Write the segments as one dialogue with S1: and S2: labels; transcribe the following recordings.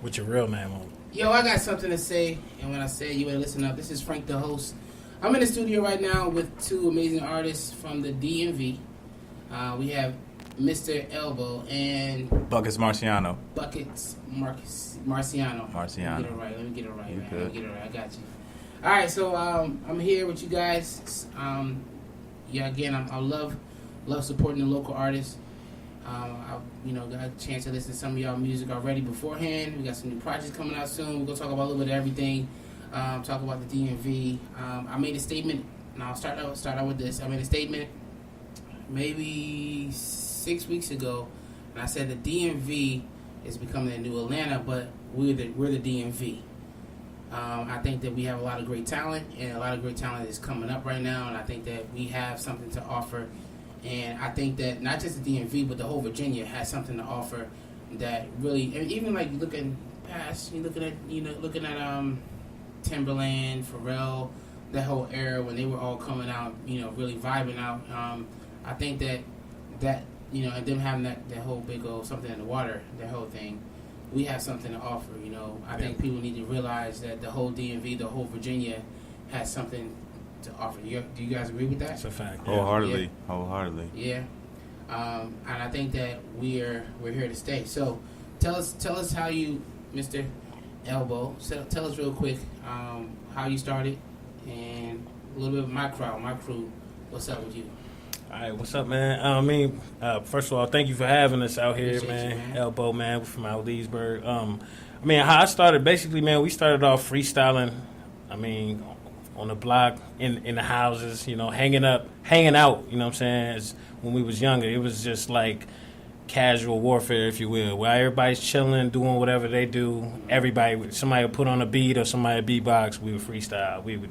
S1: with your real name on.
S2: Yo, I got something to say, and when I say it, you better listen up. This is Frank, the host. I'm in the studio right now with two amazing artists from the DMV. We have Mr.L and
S3: Buckets Marciano.
S2: Buckets Marciano.
S3: Marciano.
S2: Let me get it right,
S3: You
S2: man.
S3: good.
S2: Let me get it right. I got you. All right, so I'm here with you guys. Again, I love supporting the local artists. I got a chance to listen to some of y'all music already beforehand. We got some new projects coming out soon. We're gonna talk about a little bit of everything. Talk about the DMV. I made a statement, and I'll start out with this. I made a statement maybe 6 weeks ago, and I said the DMV is becoming the new Atlanta, but we're the DMV. I think that we have a lot of great talent, and a lot of great talent is coming up right now, and I think that we have something to offer. And I think that not just the DMV, but the whole Virginia has something to offer that really, and even like looking at Timberland, Pharrell, that whole era when they were all coming out, really vibing out. I think that and them having that whole big old something in the water, that whole thing, we have something to offer. I think people need to realize that the whole DMV, the whole Virginia, has something to offer. Do you guys agree with that?
S1: That's a fact.
S3: Wholeheartedly.
S2: Yeah. And I think that we're here to stay. So tell us how you, Mr. Elbow, tell us real quick how you started and a little bit of my crew. What's up with you?
S1: All right, what's up, man? First of all, thank you for having us out here,
S2: Appreciate
S1: man.
S2: you, man.
S1: Elbow, man, from out Leesburg. How I started, basically, man, we started off freestyling. On the block, in the houses, hanging out, you know what I'm saying? When we was younger, it was just like casual warfare, if you will, where everybody's chilling, doing whatever they do. Somebody would put on a beat or somebody would beatbox, we would freestyle.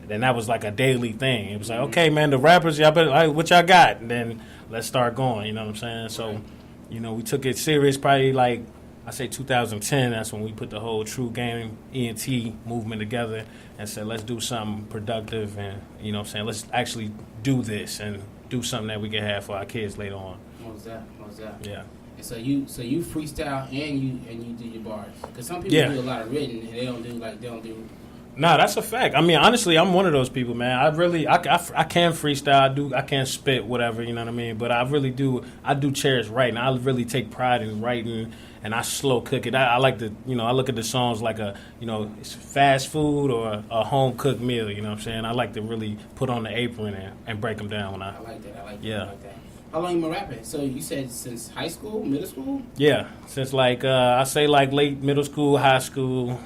S1: And that was like a daily thing. It was like, okay, man, the rappers, y'all better, what y'all got? And then let's start going, you know what I'm saying? So, we took it serious probably like, I say 2010, that's when we put the whole True Game ENT movement together and said, let's do something productive and, let's actually do this and do something that we can have for our kids later on.
S2: What's that?
S1: Yeah.
S2: And so you freestyle and you do your bars. Because some people do a lot of written and they don't do.
S1: Nah, that's a fact. Honestly, I'm one of those people, man. I can freestyle. I can spit, whatever, you know what I mean? But I really do. I do cherish writing. I really take pride in writing, and I slow cook it. I like to, I look at the songs like it's fast food or a home cooked meal. You know what I'm saying? I like to really put on the apron and break them down.
S2: I like that.
S1: Yeah.
S2: I like that. How long you been rapping? So you said since high school, middle school?
S1: Yeah, since I say late middle school, high school.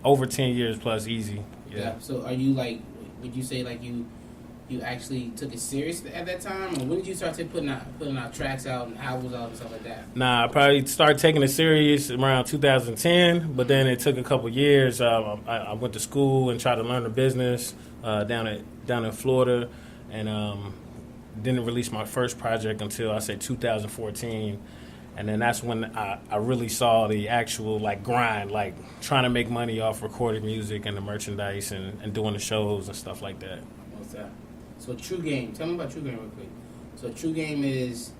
S1: Over 10 years plus, easy. Yeah.
S2: So are you would you say you actually took it serious at that time, or when did you start putting out tracks out and albums out and stuff like that?
S1: Nah, I probably started taking it serious around 2010, but then it took a couple years. I went to school and tried to learn the business down in Florida, and didn't release my first project until I say 2014. And then that's when I really saw the actual grind, trying to make money off recorded music and the merchandise and doing the shows and stuff like that.
S2: What's that? So True Game, tell me about True Game real quick. So True Game is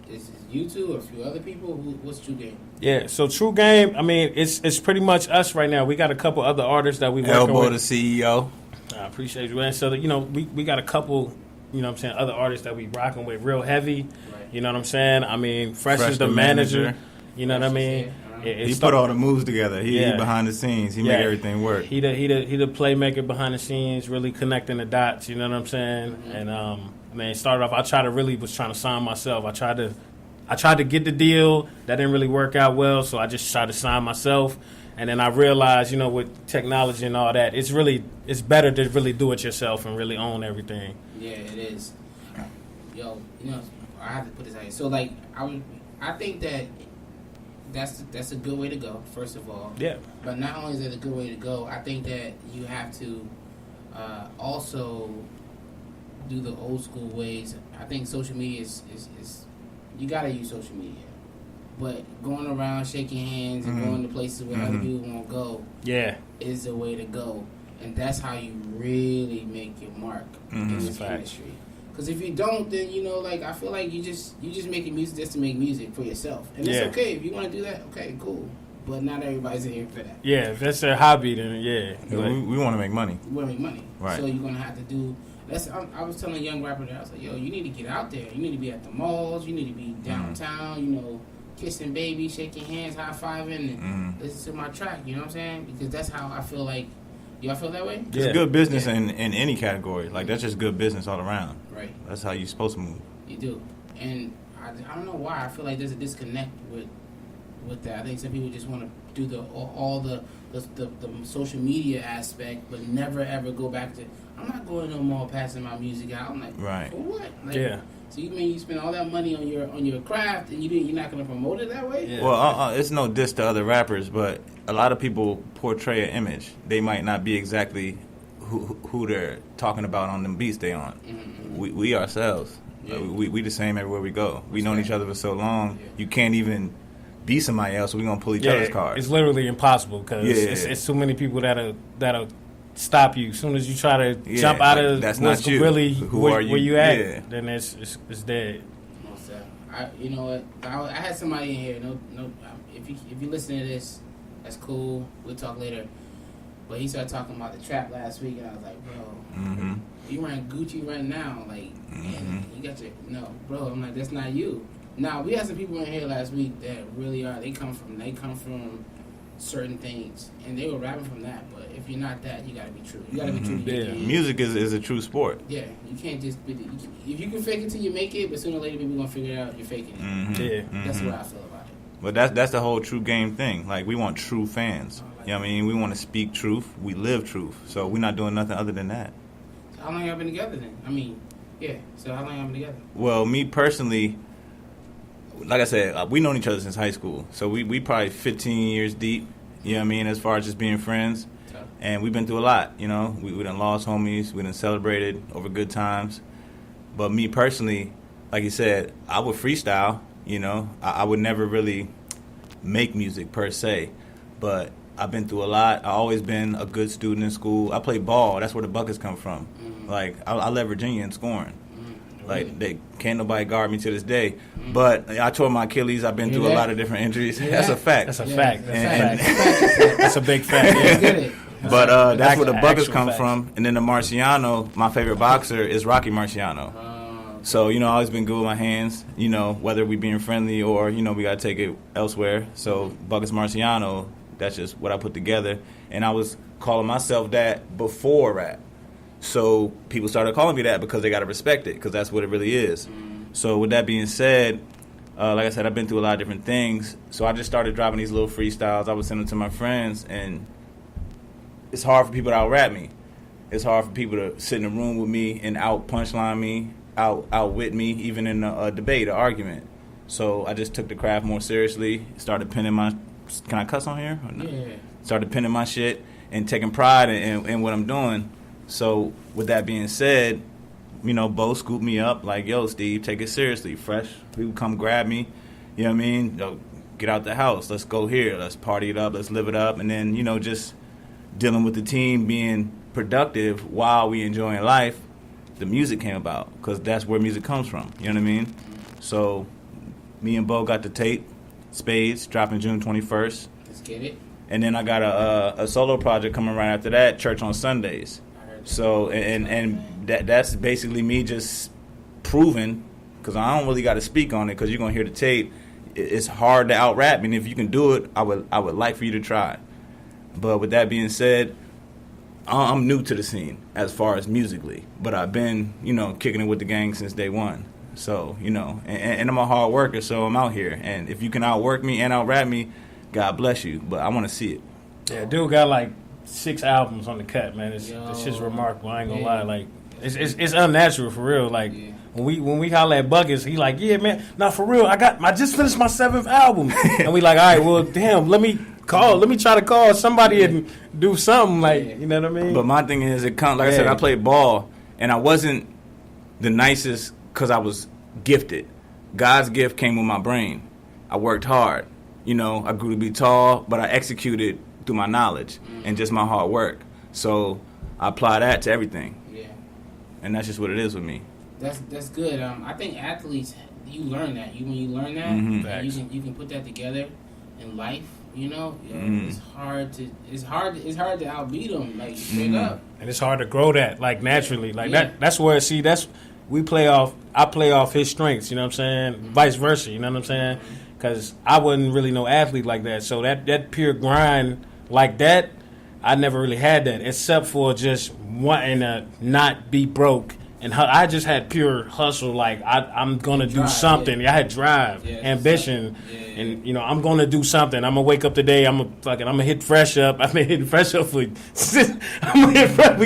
S2: you two or a few other people? What's True Game?
S1: Yeah, so True Game, it's pretty much us right now. We got a couple other artists that we working
S3: Elbow
S1: with.
S3: the CEO.
S1: I appreciate you, man. So we got a couple, other artists that we rocking with real heavy.
S2: Right.
S1: You know what I'm saying? Fresh is the manager. You know what I mean?
S3: He put all the moves together. He behind the scenes. He make everything work.
S1: He the playmaker behind the scenes, really connecting the dots. You know what I'm saying? Mm-hmm. And started off. I was trying to sign myself. I tried to get the deal. That didn't really work out well, so I just tried to sign myself. And then I realized, with technology and all that, it's better to really do it yourself and really own everything.
S2: Yeah, it is. Yo, I have to put this out here. So I think that that's a good way to go, first of all.
S1: Yeah.
S2: But not only is it a good way to go, I think that you have to also do the old school ways. I think social media is you gotta use social media. But going around shaking hands and going to places where other people won't go is the way to go. And that's how you really make your mark in this industry. Because if you don't, then like I feel like you just making music just to make music for yourself, and it's okay if you want to do that. Okay, cool. But not everybody's in here for that.
S1: Yeah, if that's their hobby, then
S3: we want to make money.
S2: We want to make money,
S3: right?
S2: So you're gonna have to do. I was telling a young rapper that I was like, yo, you need to get out there. You need to be at the malls. You need to be downtown. Kissing babies, shaking hands, high fiving, and listen to my track. You know what I'm saying? Because that's how I feel like. Y'all feel that way?
S3: It's good business in any category. Like, that's just good business all around.
S2: Right.
S3: That's how you're supposed to move.
S2: You do. And I don't know why. I feel like there's a disconnect with that. I think some people just want to do all the social media aspect, but never ever go back to, I'm not going no more passing my music out. I'm like,
S3: right.
S2: For what? Like,
S1: yeah.
S2: So you mean you spend all that money on your craft and you're not going to promote it that way?
S1: Yeah.
S3: Well, it's no diss to other rappers, but a lot of people portray an image. They might not be exactly who they're talking about on them beats they on.
S2: Mm-hmm.
S3: We ourselves, we the same everywhere we go. We known each other for so long. Yeah. You can't even be somebody else. So we're gonna pull each other's cards.
S1: It's literally impossible because it's too many people that'll stop you as soon as you try to jump out of
S3: that's
S1: what's
S3: not you.
S1: really where you at.
S3: Yeah.
S1: Then it's dead.
S2: You know what? I had somebody in here. No. If you listen to this, that's cool. We'll talk later. But he started talking about the trap last week, and I was like, bro, you run Gucci right now, like, man, you got bro. I'm like, that's not you. Now we had some people in here last week that really are. They come from certain things, and they were rapping from that. But if you're not that, you gotta be true. You gotta be true to your game.
S3: Music is a true sport.
S2: Yeah, you can't just if you can fake it till you make it, but sooner or later people gonna figure out you're faking it. That's what I feel about it.
S3: But that's the whole true game thing. Like, we want true fans. You know what I mean? We want to speak truth. We live truth. So we're not doing nothing other than that.
S2: So how long y'all been together then? I mean, yeah. So how long y'all been together?
S3: Well, me personally, like I said, we known each other since high school. So we probably 15 years deep, you know what I mean, as far as just being friends. And we've been through a lot, We done lost homies. We done celebrated over good times. But me personally, like you said, I would freestyle, I would never really make music per se. But I've been through a lot. I've always been a good student in school. I play ball. That's where the buckets come from. Like, I led Virginia in scoring. Like, they can't nobody guard me to this day. But I tore my Achilles. I've been through a lot of different injuries. That's a fact.
S1: That's a fact. That's a big fact. Yeah.
S3: But that's where the buckets come from. And then the Marciano, my favorite boxer, is Rocky Marciano. So, I've always been good with my hands, whether we being friendly or, we got to take it elsewhere. So, Buckets Marciano, that's just what I put together. And I was calling myself that before rap. So, people started calling me that because they got to respect it, because that's what it really is. So, with that being said, like I said, I've been through a lot of different things. So, I just started dropping these little freestyles. I would send them to my friends, and it's hard for people to out-rap me. It's hard for people to sit in a room with me and out-punchline me, outwit me, even in a debate, an argument. So I just took the craft more seriously, started penning my... Can I cuss on here? Or no?
S2: Yeah.
S3: Started penning my shit and taking pride in what I'm doing. So with that being said, Bo scooped me up like, yo, Steve, take it seriously. Fresh, people come grab me. You know what I mean? Yo, get out the house. Let's go here. Let's party it up. Let's live it up. And then, just dealing with the team, being productive while we enjoying life, the music came about, because that's where music comes from. You know what I mean? So me and Bo got the tape, Spades, dropping June 21st.
S2: Let's get it.
S3: And then I got a solo project coming right after that, Church on Sundays. So, and that's basically me just proving, because I don't really got to speak on it, because you're going to hear the tape. It's hard to out-rap, and if you can do it, I would like for you to try. But with that being said, I'm new to the scene as far as musically, but I've been, kicking it with the gang since day one. So, and I'm a hard worker, so I'm out here. And if you can outwork me and out-rap me, God bless you. But I want to see it.
S1: Yeah, dude got like 6 albums on the cut, man. It's just remarkable. I ain't gonna lie. Like, it's unnatural for real. Like, when we holler at Buckets, he like, yeah, man. Now for real, I just finished my 7th album, and we like, all right, well, damn, let me try to call somebody and do something, like, you know what I mean?
S3: But my thing is, like I said, I played ball, and I wasn't the nicest because I was gifted. God's gift came with my brain. I worked hard. I grew to be tall, but I executed through my knowledge and just my hard work. So I apply that to everything. Yeah. And that's just what it is with me.
S2: That's good. I think athletes, you learn that. When you learn that, you can put that together in life. You know, it's hard to outbeat them, like straight up.
S1: And it's hard to grow that like naturally, like that. That's where I play off his strengths. You know what I'm saying? Vice versa. You know what I'm saying? Because I wasn't really no athlete like that. So that pure grind like that, I never really had that, except for just wanting to not be broke. And I just had pure hustle, like I'm gonna do something. Yeah. I had drive, ambition, and I'm gonna do something. I'm gonna wake up today. I'm gonna hit fresh up. I've been hitting fresh up for. We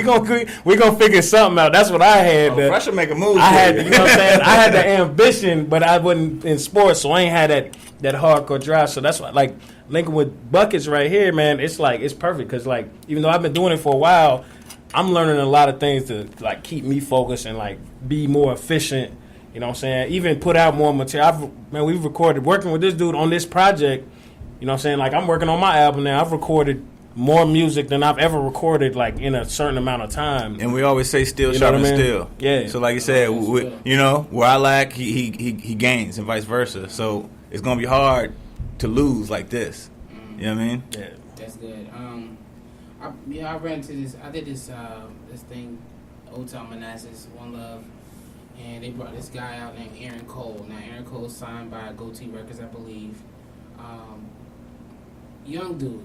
S1: gonna figure something out. That's what I had.
S3: Fresh will make a move.
S1: I had, you know what I'm saying. I had the ambition, but I wasn't in sports, so I ain't had that hardcore drive. So that's why, like, linking with buckets right here, man. It's perfect because, like, even though I've been doing it for a while, I'm learning a lot of things to, like, keep me focused and, like, be more efficient. You know what I'm saying? Even put out more material. We've recorded, working with this dude on this project. You know what I'm saying? Like, I'm working on my album now. I've recorded more music than I've ever recorded, like, in a certain amount of time.
S3: And we always say still sharpen still.
S1: Yeah.
S3: So, like you said, where I lack, he gains and vice versa. So it's gonna be hard to lose like this. You know what I mean?
S1: Yeah.
S2: That's good. I ran into this. I did this thing, Old Town Manassas, One Love, and they brought this guy out named Aaron Cole. Now Aaron Cole's signed by Goatee Records, I believe. Young dude.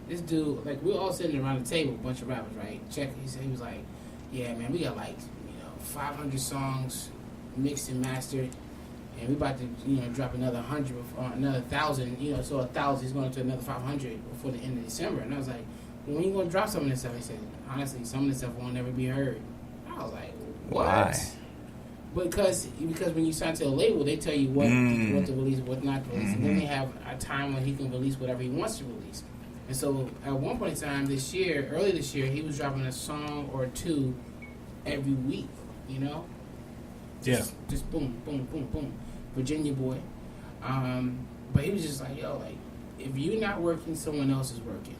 S2: This dude, like, we were all sitting around the table, a bunch of rappers, right? He was like, yeah, man, we got 500 songs mixed and mastered, and we about to drop another 100 or another 1,000. So 1,000 is going to another 500 before the end of December. And I was like, when you gonna drop some of this stuff? He said, honestly, some of this stuff won't never be heard. I was like, what?
S3: Why?
S2: Because when you sign to a label, they tell you what to release, what not to release, and then they have a time when he can release whatever he wants to release. And so at one point in time early this year, he was dropping a song or two every week. Just boom, boom, boom, boom, Virginia boy. But he was just like, yo, like, if you're not working, someone else is working.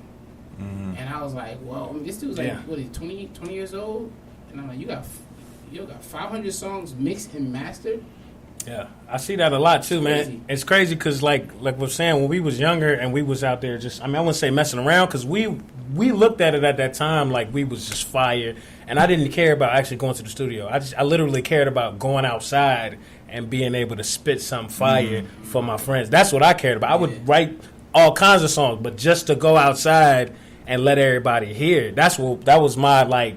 S2: And I was like, well, this dude's like, what is he, 20 years old? And I'm like, you got 500 songs mixed and mastered?
S1: Yeah, I see that a lot too, man.
S2: Crazy.
S1: It's crazy because, like we're saying, when we was younger and we was out there I wouldn't say messing around, because we looked at it at that time like we was just fire, and I didn't care about actually going to the studio. I literally cared about going outside and being able to spit some fire for my friends. That's what I cared about. I would write all kinds of songs, but just to go outside and let everybody hear it. That was my, like,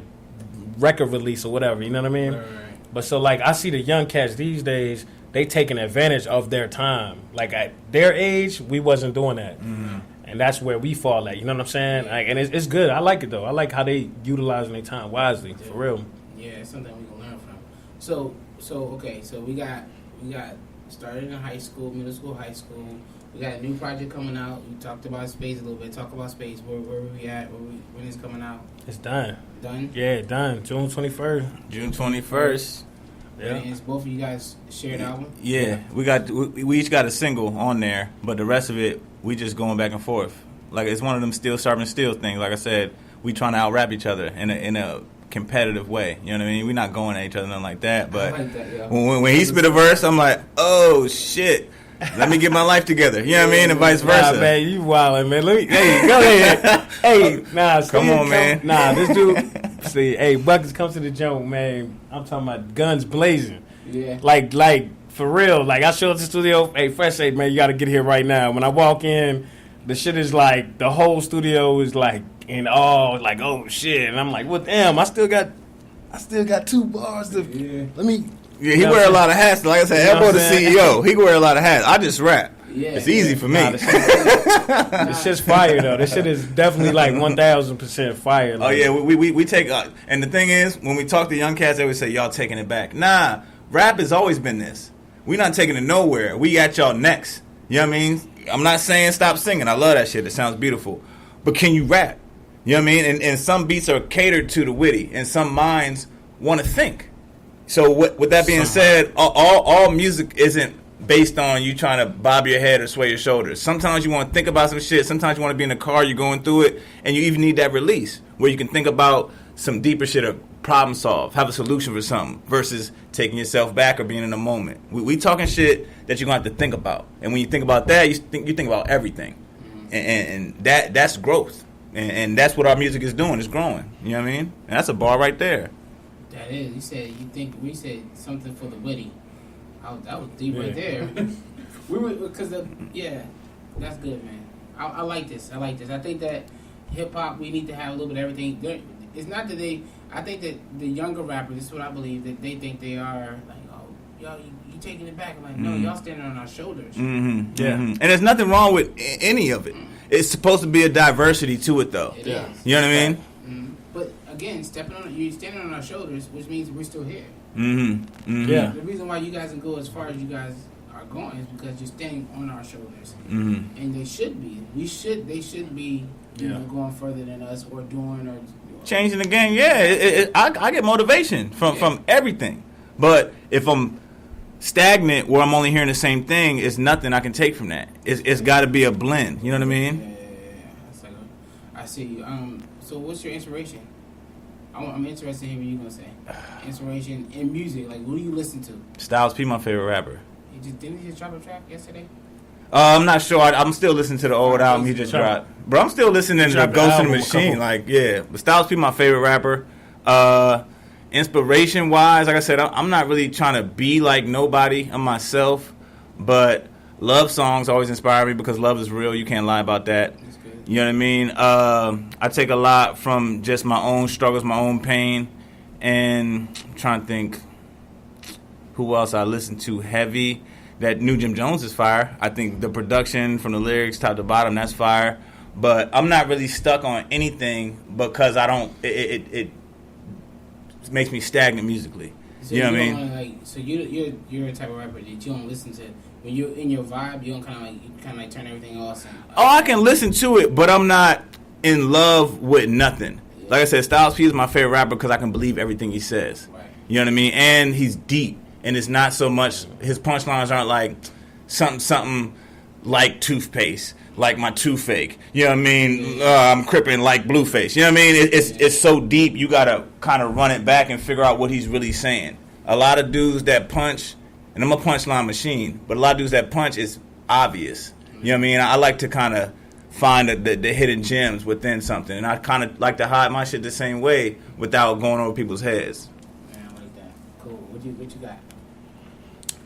S1: record release or whatever. You know what I mean?
S2: Right.
S1: But so, like, I see the young cats these days, they taking advantage of their time. Like, at their age, we wasn't doing that. And that's where we fall at. You know what I'm saying? Like, and it's good. I like it, though. I like how they utilizing their time wisely, for real.
S2: Yeah, it's something we can learn from. So we got started in high school, middle school, high school. We got a new project coming out. We talked about space a little bit. Talk about space. Where we at? When is it coming out?
S1: It's done.
S2: Done?
S1: Yeah, done. June 21st.
S3: June 21st.
S1: Yeah.
S2: And it's both of you guys shared album?
S3: Yeah, we each got a single on there, but the rest of it, we just going back and forth. Like, it's one of them still sharpen steel things. Like I said, we trying to out rap each other in a competitive way. You know what I mean? We're not going at each other, nothing like that. But
S2: I like that, yeah.
S3: when he spit a verse, I'm like, oh shit. Let me get my life together. You know what I mean? And vice versa.
S1: Nah, man, you wildin', man. Hey, go ahead. Hey, nah,
S3: come on, man.
S1: Nah, this dude. See, hey, Buckets comes to the joint, man. I'm talking about guns blazing.
S2: Yeah.
S1: Like for real. Like, I show up to the studio. Hey, Fresh, hey, man, you got to get here right now. When I walk in, the shit is like, the whole studio is like in awe. Like, oh shit. And I'm like, what? Damn, I still got 2 bars to.
S2: Yeah.
S1: Let me.
S3: Yeah, he wear a lot of hats. Like I said, that boy the CEO. He can wear a lot of hats. I just rap.
S2: Yeah,
S3: it's easy for me.
S1: This shit's fire, though. This shit is definitely like 1,000% fire. Like.
S3: Oh, yeah, we take... and the thing is, when we talk to young cats, they always say, y'all taking it back. Nah, rap has always been this. We not taking it nowhere. We at y'all next. You know what I mean? I'm not saying stop singing. I love that shit. It sounds beautiful. But can you rap? You know what I mean? And some beats are catered to the witty, and some minds want to think. So with that being said, all music isn't based on you trying to bob your head or sway your shoulders. Sometimes you want to think about some shit. Sometimes you want to be in the car, you're going through it, and you even need that release where you can think about some deeper shit or problem solve, have a solution for something, versus taking yourself back or being in the moment. We talking shit that you're going to have to think about. And when you think about that, you think about everything. And that's growth. And that's what our music is doing. It's growing. You know what I mean? And that's a bar right there.
S2: That is. You said we said something for the witty. That was deep right there. We were because that's good, man. I like this. I think that hip hop, we need to have a little bit of everything. It's not that I think that the younger rappers, this is what I believe, that they think they are like, oh, y'all, you taking it back. I'm like, no, y'all standing on our shoulders.
S3: Mm-hmm. Yeah. Mm-hmm. And there's nothing wrong with any of it. It's supposed to be a diversity to it, though.
S2: It is.
S3: You know what I mean?
S2: Mm-hmm. But again, you're standing on our shoulders, which means we're still here.
S3: Mm-hmm. Mm-hmm.
S1: Yeah.
S2: The reason why you guys can go as far as you guys are going is because you're standing on our shoulders.
S3: Mm-hmm.
S2: And they should be. They should be going further than us or doing or
S3: changing the game. Yeah, I get motivation from everything. But if I'm stagnant where I'm only hearing the same thing, it's nothing I can take from that. It's got to be a blend. You know what I mean?
S2: Yeah. Like I see you. So what's your inspiration? I'm interested in hearing what you're gonna say. Inspiration in music, like what do you listen to?
S3: Styles P, my favorite rapper.
S2: Didn't he just drop a track yesterday?
S3: I'm not sure. I'm still listening to the old album he just dropped. Bro, I'm still listening to Ghost in the Machine. Like, yeah. But Styles P, my favorite rapper. Inspiration-wise, like I said, I'm not really trying to be like nobody. I'm myself. But love songs always inspire me because love is real. You can't lie about that.
S2: That's good.
S3: You know what I mean? I take a lot from just my own struggles, my own pain. And I'm trying to think who else I listen to heavy. That new Jim Jones is fire. I think the production from the lyrics top to bottom, that's fire. But I'm not really stuck on anything because I don't. It makes me stagnant musically.
S2: So
S3: you know what I mean?
S2: So you're a type of rapper that you don't listen to when you're in your vibe. You don't kind of like turn everything off.
S3: I can listen to it, but I'm not in love with nothing. Yeah. Like I said, Styles P is my favorite rapper because I can believe everything he says.
S2: Right.
S3: You know what I mean? And he's deep. And it's not so much, his punchlines aren't like something like toothpaste, like my toothache. You know what I mean? I'm crippin' like Blueface. You know what I mean? It's so deep, you got to kind of run it back and figure out what he's really saying. A lot of dudes that punch, and I'm a punchline machine, but a lot of dudes that punch is obvious. You know what I mean? I like to kind of find the hidden gems within something. And I kind of like to hide my shit the same way without going over people's heads.
S2: Man, I like that. Cool. What you got?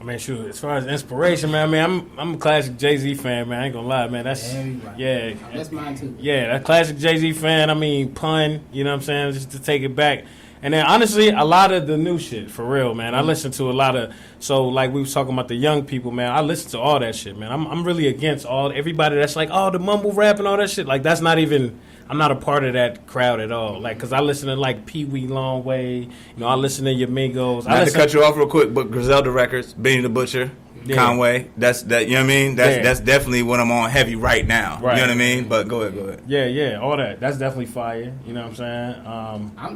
S1: I mean, shoot, as far as inspiration, man, I mean, I'm a classic Jay-Z fan, man. I ain't gonna lie, man. That's
S2: everybody.
S1: Yeah.
S2: That's mine too.
S1: Yeah, that classic Jay-Z fan. I mean, pun, you know what I'm saying? Just to take it back. And then, honestly, a lot of the new shit, for real, man. I listen to a lot of, so like we was talking about the young people, man. I listen to all that shit, man. I'm really against everybody that's like, oh, the mumble rap and all that shit. Like, that's not even, I'm not a part of that crowd at all. Like, because I listen to, like, Pee Wee Longway. You know, I listen to your Migos.
S3: I had to cut you off real quick, but Griselda Records, Benny the Butcher, Conway, that's that. You know what I mean? That's definitely what I'm on heavy right now. Right. You know what I mean? But go ahead.
S1: Yeah, all that. That's definitely fire. You know what I'm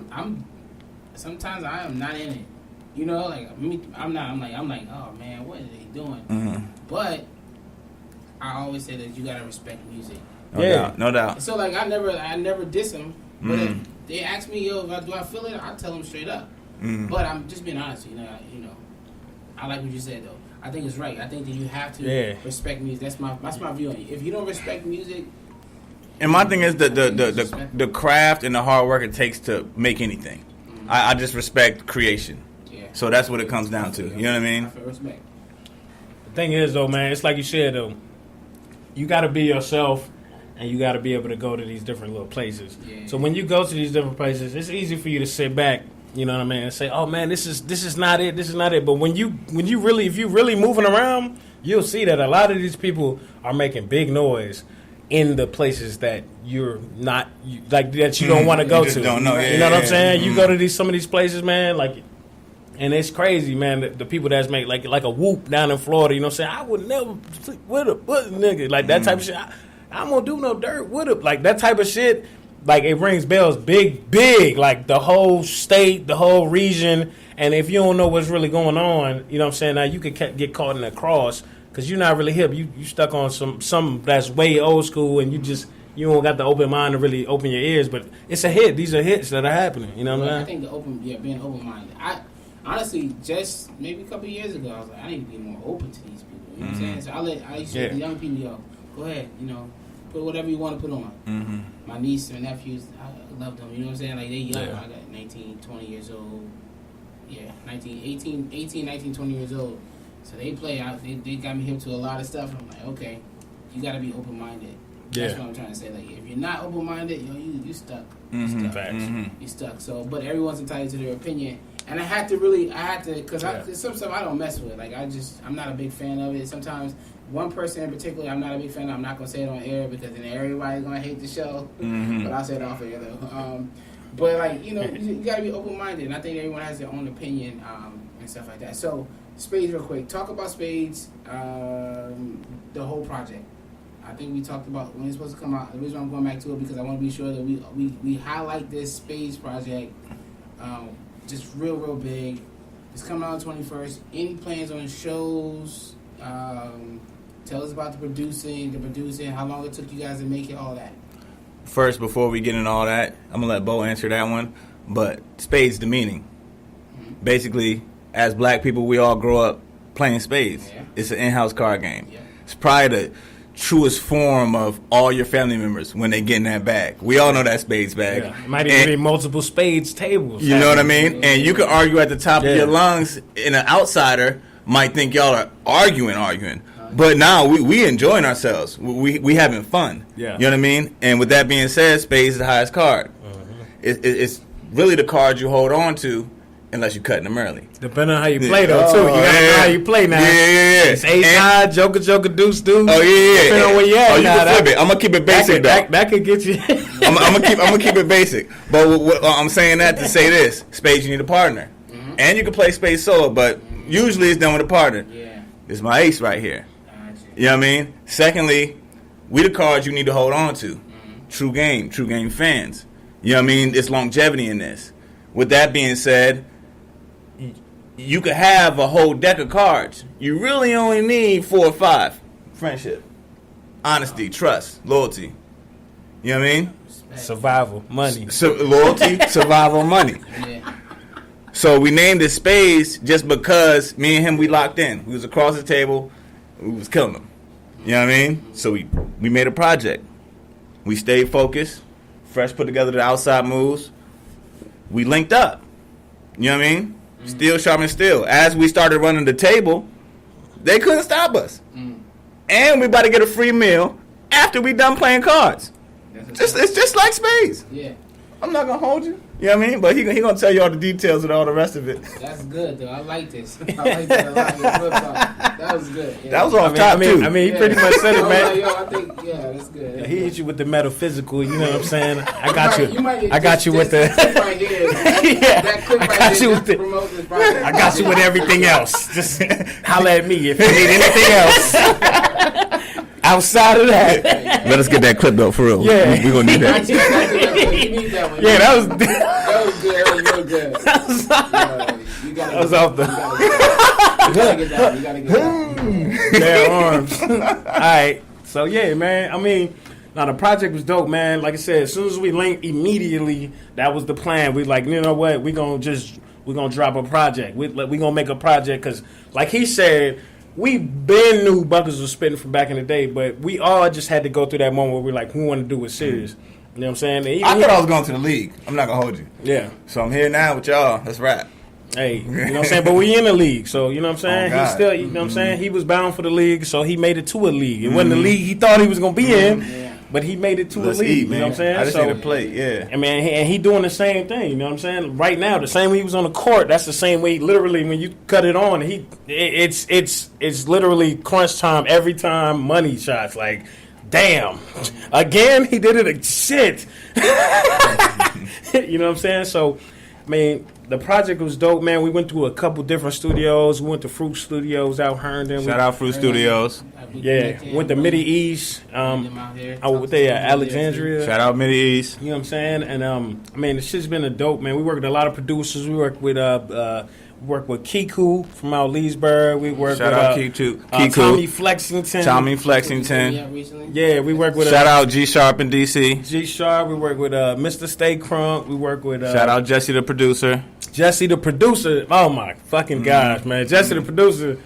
S2: saying? I'm sometimes I am not in it. You know, like I'm not. I'm like, oh man, what are they doing? Mm-hmm. But I always say that you gotta respect music.
S3: No doubt.
S2: So like I never diss them. But if they ask me, yo, do I feel it? I tell them straight up. Mm-hmm. But I'm just being honest. You know, I like what you said though. I think it's right. I think that you have to respect music. That's my view on it. If you don't respect music.
S3: And my thing is the craft and the hard work it takes to make anything. Mm-hmm. I just respect creation. Yeah. So that's what it comes down to. You know what I mean?
S2: I feel respect.
S1: The thing is though, man, it's like you said though. You got to be yourself. And you got to be able to go to these different little places. Yeah. So when you go to these different places, it's easy for you to sit back, you know what I mean, and say, "Oh man, this is not it. This is not it." But if you really moving around, you'll see that a lot of these people are making big noise in the places that you're not that you don't want to go to.
S3: Don't know.
S1: You know what I'm saying? Mm-hmm. You go to some of these places, man, like. And it's crazy, man, the people that's make like a Whoop down in Florida, you know what I'm saying? I would never sleep with a nigga. Like that type of shit. I'm gonna do no dirt with it. Like that type of shit, like it rings bells big. Like the whole state, the whole region. And if you don't know what's really going on, you know what I'm saying? Now you could get caught in a cross because you're not really hip. You stuck on some that's way old school and you just you don't got the open mind to really open your ears. But it's a hit. These are hits that are happening. You know what I'm saying?
S2: I think being open minded. I honestly just maybe a couple of years ago, I was like, I need to be more open to these people. You know what I'm saying? So I used to let the young people go ahead, put whatever you want to put on.
S3: Mm-hmm.
S2: My niece and nephews, I love them. You know what I'm saying? Like they young. I got 19, 20 years old. Yeah, 18, 19, 20 years old. So they play out. They got me hip to a lot of stuff. And I'm like, okay, you got to be open minded. That's what I'm trying to say. Like, if you're not open minded, you stuck. You stuck. You stuck. So, but everyone's entitled to their opinion. And I had to, because some stuff I don't mess with. Like, I'm not a big fan of it. Sometimes one person in particular, I'm not a big fan of. I'm not gonna say it on air because then everybody's gonna hate the show. Mm-hmm. But I'll say it off air though. But like, you gotta be open minded, and I think everyone has their own opinion and stuff like that. So, Spades, real quick. Talk about Spades, the whole project. I think we talked about when it's supposed to come out. The reason I'm going back to it because I want to be sure that we highlight this Spades project, just real big. It's coming out on the 21st. Any plans on shows? Tell us about the producing, how long it took you guys to make it, all that.
S3: First, before we get into all that, I'm gonna let Bo answer that one. But spades, the meaning. Mm-hmm. Basically, as black people, we all grow up playing spades. Yeah. It's an in-house card game. Yeah. It's probably the truest form of all your family members when they get in that bag. We all know that spades bag.
S1: Yeah. It might even be multiple spades tables.
S3: You know what I mean? Yeah. And you can argue at the top of your lungs, and an outsider might think y'all are arguing. But now we enjoying ourselves. We having fun. Yeah. You know what I mean? And with that being said, spades is the highest card. Mm-hmm. It's really the card you hold on to unless you're cutting them early.
S1: Depending on how you play, though, too. You got to know how you play now.
S3: Yeah.
S1: It's ace-high, joker, deuce.
S3: Oh, yeah.
S1: Depending on where you at.
S3: You can flip it. I'm going to keep it basic, though.
S1: That could get you.
S3: I'm gonna keep it basic. But I'm saying that to say this. Spades, you need a partner. Mm-hmm. And you can play spades solo, but usually it's done with a partner. Yeah. This is my ace right here. You know what I mean? Secondly, we the cards you need to hold on to. Mm-hmm. True game fans. You know what I mean? It's longevity in this. With that being said, you could have a whole deck of cards. You really only need 4 or 5. Friendship, honesty, trust, loyalty. You know what I mean?
S1: Survival, money.
S3: Loyalty, survival, money. Yeah. So we named it Spades just because me and him, we locked in. We was across the table. We was killing them. You know what I mean? So we made a project. We stayed focused. Fresh put together the outside moves. We linked up. You know what I mean? Mm-hmm. Still sharp and still. As we started running the table, they couldn't stop us. Mm-hmm. And we about to get a free meal after we done playing cards. It's just like spades. Yeah. I'm not going to hold you. You know what I mean? But he going to tell you all the details and all the rest of it.
S2: That's good, though. I like this. I like that a lot. That was good. Yeah.
S3: That was off top, too.
S1: I mean, he pretty much said it, man.
S2: I think, that's good.
S1: Yeah, he hit you with the metaphysical, you know what I'm saying? I got you with the... I got you with everything else. Just holler at me if you need anything else. Outside of that,
S3: let us get that clip though, for real.
S1: Yeah,
S3: we're gonna need that.
S1: Yeah, that was
S2: good. That was real good.
S1: That was off the.
S2: You gotta get that.
S1: Their arms. All right. So yeah, man. I mean, now the project was dope, man. Like I said, as soon as we linked, immediately that was the plan. We like, you know what? We're gonna drop a project. We gonna make a project because, like he said. We been knew Buckers was spitting from back in the day, but we all just had to go through that moment where we're like, we want to do it serious. You know what I'm saying?
S3: I thought I was going to the league. I'm not going to hold you.
S1: Yeah.
S3: So I'm here now with y'all. Let's rap.
S1: Hey, you know what I'm saying? But we in the league, so you know what I'm saying? He still, you know what I'm saying? He was bound for the league, so he made it to a league. It wasn't the league he thought he was going to be in. But he made it to a league, you know what I'm saying?
S3: I just need to play, yeah.
S1: And he doing the same thing, you know what I'm saying? Right now, the same way he was on the court, that's the same way, literally, when you cut it on, it's literally crunch time every time, money shots. Like, damn. Again, he did it, shit. You know what I'm saying? So, I mean, the project was dope, man. We went to a couple different studios. We went to Fruit Studios out Herndon.
S3: Shout out Fruit Studios.
S1: Yeah, went to Midi East. I was there at Alexandria.
S3: Shout out Midi East.
S1: You know what I'm saying? And I mean, the shit's been a dope, man. We worked with a lot of producers. We worked with work with Kiku from out Leesburg. We work
S3: Shout
S1: with
S3: out Kiku.
S1: Tommy Flexington.
S3: Tommy Flexington.
S1: Yeah, we work with
S3: Shout out G Sharp in DC.
S1: G Sharp. We work with Mr. Stay Crunk. We work with
S3: shout out Jesse the producer.
S1: Jesse the producer. Oh my fucking gosh, man. Jesse the producer.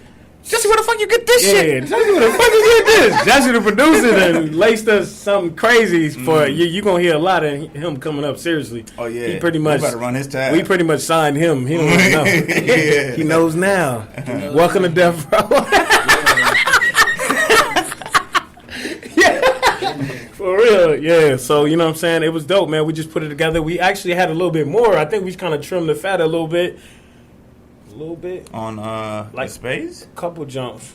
S1: Jesse, where the fuck you get this shit? Jesse, where the fuck you get this? Jesse the producer then laced us something crazy for you. You gonna hear a lot of him coming up. Seriously.
S3: Oh yeah.
S1: He pretty much.
S3: We better run his tab.
S1: We pretty much signed him. He don't even know.
S3: Yeah.
S1: He knows now. Welcome to Death Row. Yeah. For real. Yeah. So you know what I'm saying? It was dope, man. We just put it together. We actually had a little bit more. I think we kind of trimmed the fat a little bit.
S3: On like space,
S1: couple jumps,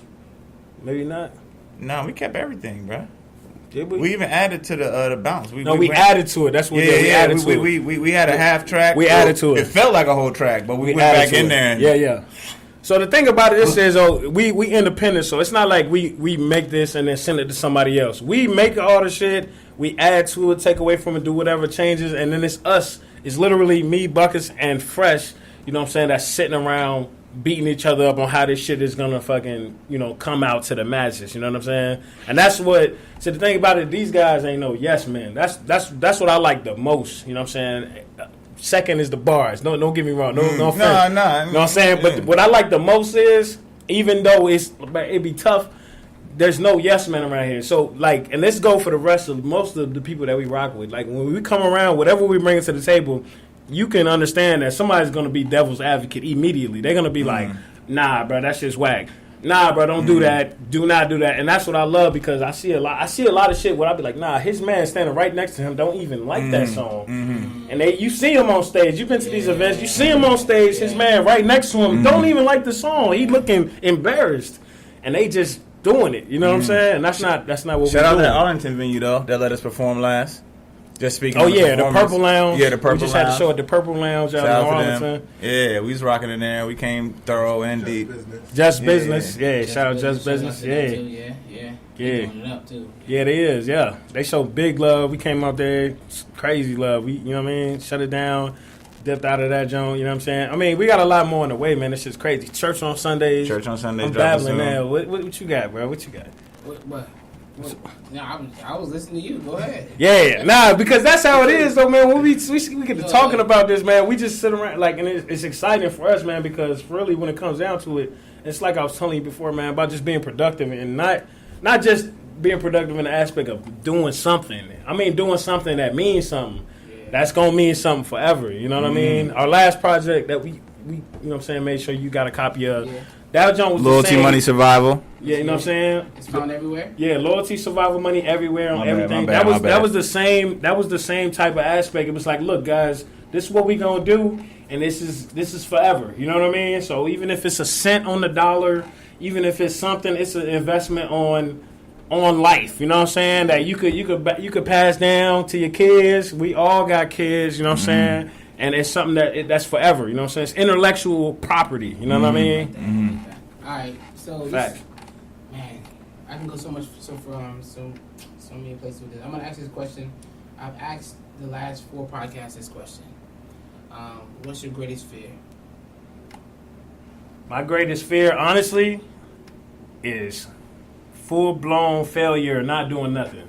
S1: maybe not.
S3: No, we kept everything, bro.
S1: Did we?
S3: We even added to the bounce. We
S1: added to it. That's what we added to it.
S3: We had a half track.
S1: We added to it.
S3: It felt like a whole track, but we went back in there.
S1: Yeah. So the thing about it is, we independent, so it's not like we make this and then send it to somebody else. We make all the shit, we add to it, take away from it, do whatever changes, and then it's us. It's literally me, Buckets, and Fresh. You know what I'm saying? That's sitting around beating each other up on how this shit is gonna fucking, come out to the masses. You know what I'm saying? And that's what. So the thing about it, these guys ain't no yes men. That's what I like the most. You know what I'm saying? Second is the bars. Don't get me wrong. No offense.
S3: No.
S1: You know what I'm saying? But what I like the most is, even though it be tough, there's no yes men around here. So and let's go for the rest of most of the people that we rock with. Like when we come around, whatever we bring to the table, you can understand that somebody's going to be devil's advocate immediately. They're going to be like, nah, bro, that shit's whack. Nah, bro, don't do that. Do not do that. And that's what I love because I see a lot of shit where I be like, nah, his man standing right next to him don't even like that song. And you see him on stage. You've been to these events. You see him on stage. His man right next to him don't even like the song. He looking embarrassed. And they just doing it. You know what I'm saying? And that's not what we're doing.
S3: Shout out to that Arlington venue, though, that let us perform last. Just speaking.
S1: Oh yeah, the Purple Lounge.
S3: Yeah, the Purple Lounge.
S1: We just had to show at the Purple Lounge out in Arlington.
S3: Yeah, we was rocking in there. We came thorough and deep.
S1: Just Business. Yeah, shout out Just Business. Yeah.
S2: Yeah. It up too.
S1: Yeah, they is. Yeah, they show big love. We came out there, crazy love. We, you know what I mean? Shut it down. Dipped out of that joint. You know what I'm saying? I mean, we got a lot more in the way, man. This shit's crazy. Church on Sundays. I'm babbling now. What you got, bro? What you got?
S2: What? No, I was listening to you. Go ahead.
S1: Yeah, because that's how it is, though, man. When we get to talking about this, man, we just sit around, and it's exciting for us, man, because really, when it comes down to it, it's like I was telling you before, man, about just being productive and not just being productive in the aspect of doing something. I mean, doing something that means something. Yeah. That's gonna mean something forever. You know what I mean? Our last project that we you know what I'm saying, made sure you got a copy of. Yeah. That joint was
S3: Loyalty, Money, Survival.
S1: Yeah, you know what I'm saying?
S2: It's found everywhere.
S1: Yeah, Loyalty, Survival, Money everywhere on everything. That was the same type of aspect. It was like, look, guys, this is what we gonna do, and this is forever. You know what I mean? So even if it's a cent on the dollar, even if it's something, it's an investment on life. You know what I'm saying? That you could pass down to your kids. We all got kids. You know what I'm saying? And it's something that's forever. You know what I'm saying? It's intellectual property. You know what I mean?
S2: All right. So man, I can go so many places with this. I'm gonna ask this question. I've asked the last 4 podcasts this question. What's your greatest fear?
S1: My greatest fear, honestly, is full-blown failure, not doing nothing.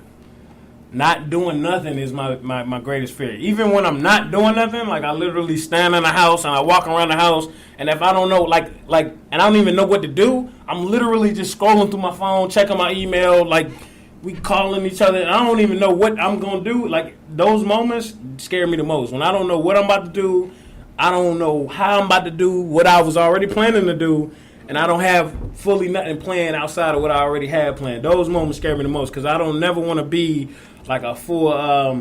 S1: Not doing nothing is my greatest fear. Even when I'm not doing nothing, like I literally stand in the house and I walk around the house, and if I don't know, and I don't even know what to do, I'm literally just scrolling through my phone, checking my email, we calling each other, and I don't even know what I'm going to do. Like, those moments scare me the most. When I don't know what I'm about to do, I don't know how I'm about to do what I was already planning to do, and I don't have fully nothing planned outside of what I already had planned. Those moments scare me the most because I don't never want to be like a full, I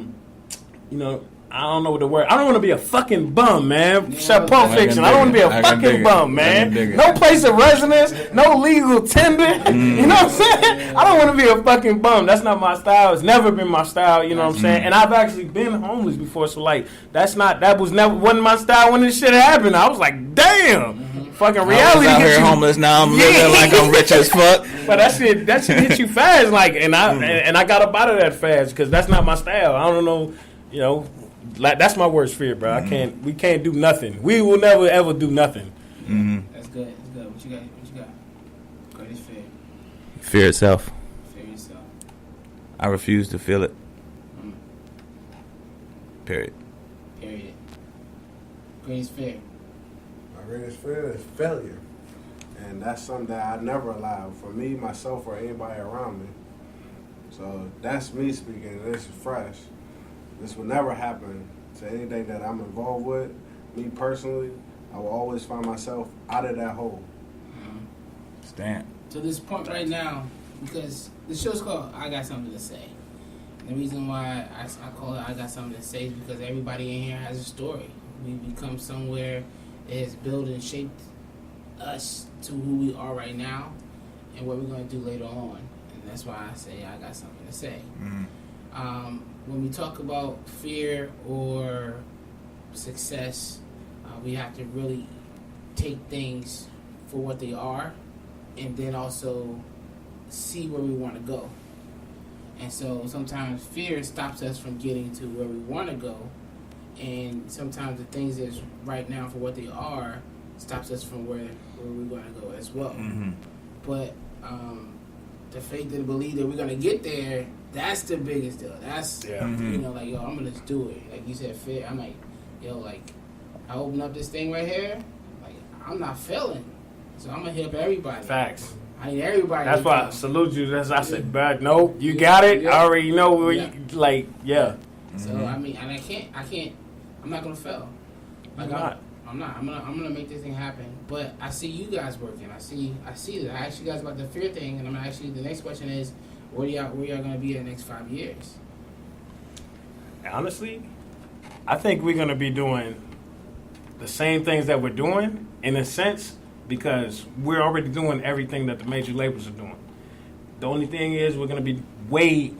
S1: don't know what the word. I don't want to be a fucking bum, man. Pulp Fiction. I don't want to be a fucking bum, man. No place of residence, no legal tender. You know what I'm saying? I don't want to be a fucking bum. That's not my style. It's never been my style. You know what I'm saying? And I've actually been homeless before, so wasn't my style when this shit happened. I was like, damn. Fucking reality.
S3: I was out here homeless. Now I'm living like I'm rich as fuck.
S1: But that shit hit you fast, and I got up out of that fast because that's not my style. I don't know, that's my worst fear, bro. We can't do nothing. We will never ever do nothing.
S3: Mm-hmm.
S2: That's good. That's good. What you got? What you got? Greatest fear.
S3: Fear itself.
S2: Fear yourself.
S3: I refuse to feel it. Period.
S2: Period. Greatest fear.
S4: My greatest fear is failure. And that's something that I never allow for me, myself, or anybody around me. So that's me speaking. This is fresh. This will never happen to anything that I'm involved with. Me personally, I will always find myself out of that hole.
S3: Stand.
S2: To this point right now, because the show's called I Got Something to Say. And the reason why I call it I Got Something to Say is because everybody in here has a story. We become somewhere that has built and shaped us to who we are right now and what we're going to do later on. And that's why I say I got something to say.
S3: Mm-hmm.
S2: When we talk about fear or success, we have to really take things for what they are and then also see where we want to go. And so sometimes fear stops us from getting to where we want to go, and sometimes the things that's right now for what they are stops us from where we're going to go as well.
S3: Mm-hmm.
S2: But the faith and belief that we're going to get there, that's the biggest deal. That's,
S3: Mm-hmm.
S2: you know, like, yo, I'm going to just do it. Like you said, fear. I'm like, yo, like, I open up this thing right here, like, I'm not failing. So I'm going to help everybody.
S1: Facts.
S2: I need everybody.
S1: That's
S2: to
S1: why I
S2: come.
S1: salute you. That's I said, bro, no, you got it. I already know where you, like, yeah.
S2: So I mean, and I'm not gonna fail. Like I'm gonna make this thing happen. But I see you guys working. I see that. I asked you guys about the fear thing, and I'm actually the next question is, where y'all gonna be in the next 5 years?
S1: Honestly, I think we're gonna be doing the same things that we're doing in a sense because we're already doing everything that the major labels are doing. The only thing is we're gonna be way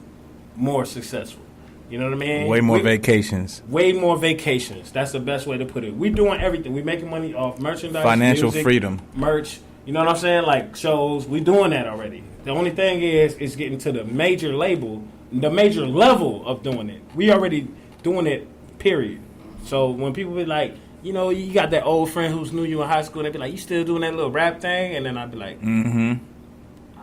S1: more successful. You know what I mean?
S3: Way more vacations.
S1: Way more vacations. That's the best way to put it. We're doing everything. We're making money off merchandise,
S3: Financial
S1: music,
S3: freedom.
S1: merch. You know what I'm saying? Like shows. We're doing that already. The only thing is getting to the major label, the major level of doing it. We already doing it, period. So when people be like, you know, you got that old friend who's knew you in high school, they be like, you still doing that little rap thing? And then I'd be like,
S3: Mm-hmm.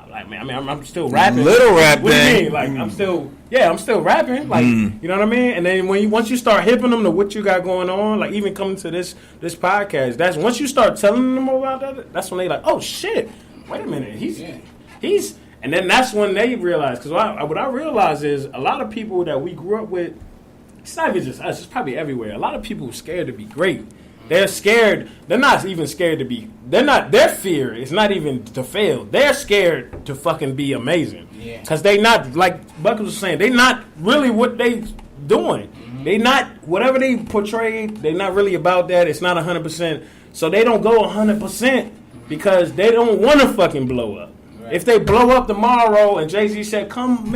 S1: like, man, I'm still rapping.
S3: Little rap
S1: what
S3: thing.
S1: do you mean? Like, I'm still rapping. Like, you know what I mean? And then once you start hipping them to what you got going on, like even coming to this podcast, that's once you start telling them about that, that's when they like, oh shit, wait a minute, he's, and then that's when they realize. Because what I realize is a lot of people that we grew up with, it's not even just us, it's probably everywhere. A lot of people are scared to be great. They're scared. They're not even scared to be. Their fear is not even to fail. They're scared to fucking be amazing.
S2: Yeah.
S1: Because they not, like Buckles was saying, they not really what they doing. Mm-hmm. They not, whatever they portray, they not really about that. It's not 100%. So they don't go 100% because they don't want to fucking blow up. Right. If they blow up tomorrow and Jay-Z said, come